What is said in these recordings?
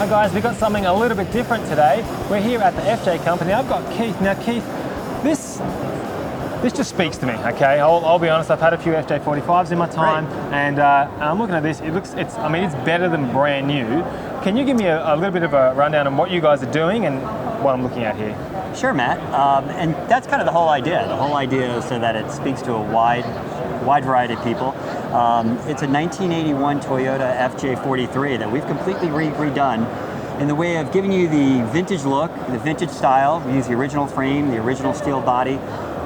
Hi guys, we've got something a little bit different today. We're here at the FJ company. I've got Keith. Now Keith, this just speaks to me, okay? I'll be honest, I've had a few FJ45s in my time, and I'm looking at this, it's better than brand new. Can you give me a little bit of a rundown on what you guys are doing and what I'm looking at here? Sure, Matt, and that's kind of the whole idea. The whole idea is so that it speaks to a wide variety of people. It's a 1981 Toyota FJ43 that we've completely redone in the way of giving you the vintage look, the vintage style. We use the original frame, the original steel body,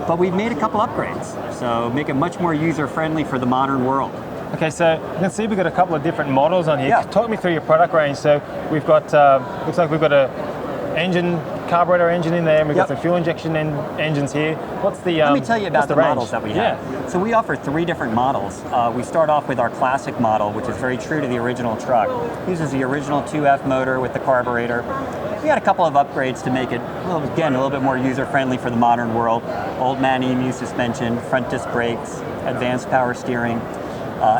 but we've made a couple upgrades, so make it much more user-friendly for the modern world. Okay, so you can see we've got a couple of different models on here. Yeah. Talk me through your product range. So we've got, looks like we've got a carburetor engine in there, and we've got some fuel injection engines here. What's the Let me tell you about the models that we have. Yeah. So we offer 3 different models. We start off with our classic model, which is very true to the original truck. Uses the original 2F motor with the carburetor. We had a couple of upgrades to make it, a little bit more user-friendly for the modern world. Old man EMU suspension, front disc brakes, advanced power steering,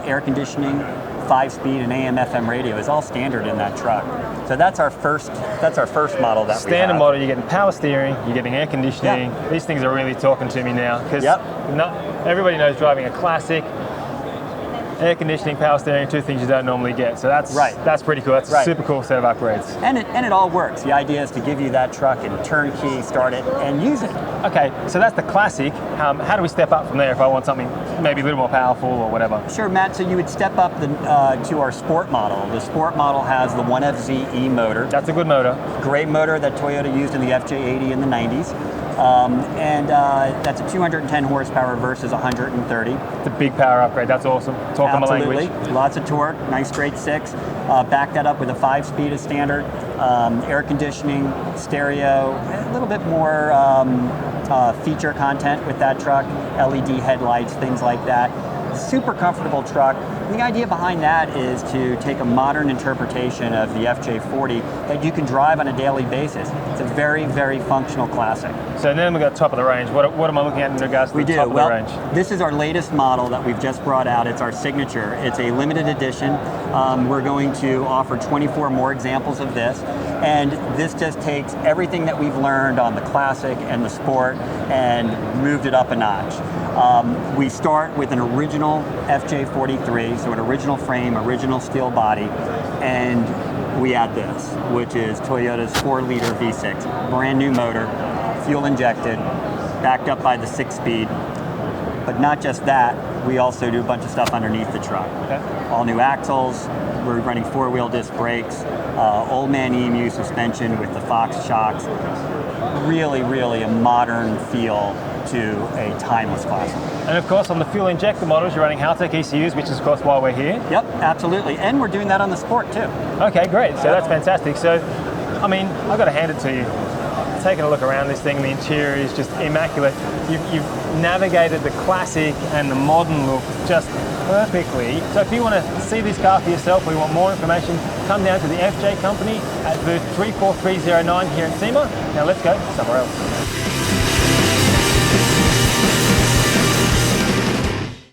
air conditioning, 5-speed and AM/FM radio is all standard in that truck. So that's our first model that we have. Standard model, you're getting power steering, you're getting air conditioning. Yep. These things are really talking to me now, because everybody knows driving a classic. Air conditioning, power steering, 2 things you don't normally get. So that's pretty cool. That's a super cool set of upgrades. And it all works. The idea is to give you that truck and turnkey, start it, and use it. Okay, so that's the classic. How do we step up from there if I want something maybe a little more powerful or whatever? Sure, Matt. So you would step up to our sport model. The sport model has the 1FZE motor. That's a good motor. Great motor that Toyota used in the FJ80 in the 90s. That's a 210 horsepower versus 130. It's a big power upgrade. That's awesome. Talking my language. Lots of torque, nice straight 6. Back that up with a 5-speed as standard. Air conditioning, stereo, a little bit more feature content with that truck. LED headlights, things like that. Super comfortable truck. And the idea behind that is to take a modern interpretation of the FJ40 that you can drive on a daily basis. It's a very, very functional classic. So then we've got top of the range. What am I looking at in regards to the top of the range? This is our latest model that we've just brought out. It's our signature. It's a limited edition. We're going to offer 24 more examples of this. And this just takes everything that we've learned on the classic and the sport and moved it up a notch. We start with an original FJ43, so an original frame, original steel body, and we add this, which is Toyota's 4-liter V6, brand new motor, fuel injected, backed up by the 6-speed. But not just that, we also do a bunch of stuff underneath the truck. Okay. All new axles, we're running 4-wheel disc brakes, old man EMU suspension with the Fox shocks. Really, really a modern feel to a timeless classic. And of course, on the fuel injector models, you're running Haltech ECUs, which is of course why we're here. Yep, absolutely. And we're doing that on the Sport too. Okay, great. So that's fantastic. So, I mean, I've got to hand it to you. Taking a look around this thing, the interior is just immaculate. You've navigated the classic and the modern look just perfectly. So if you want to see this car for yourself or you want more information, come down to the FJ company at booth 34309 here in SEMA. Now let's go somewhere else.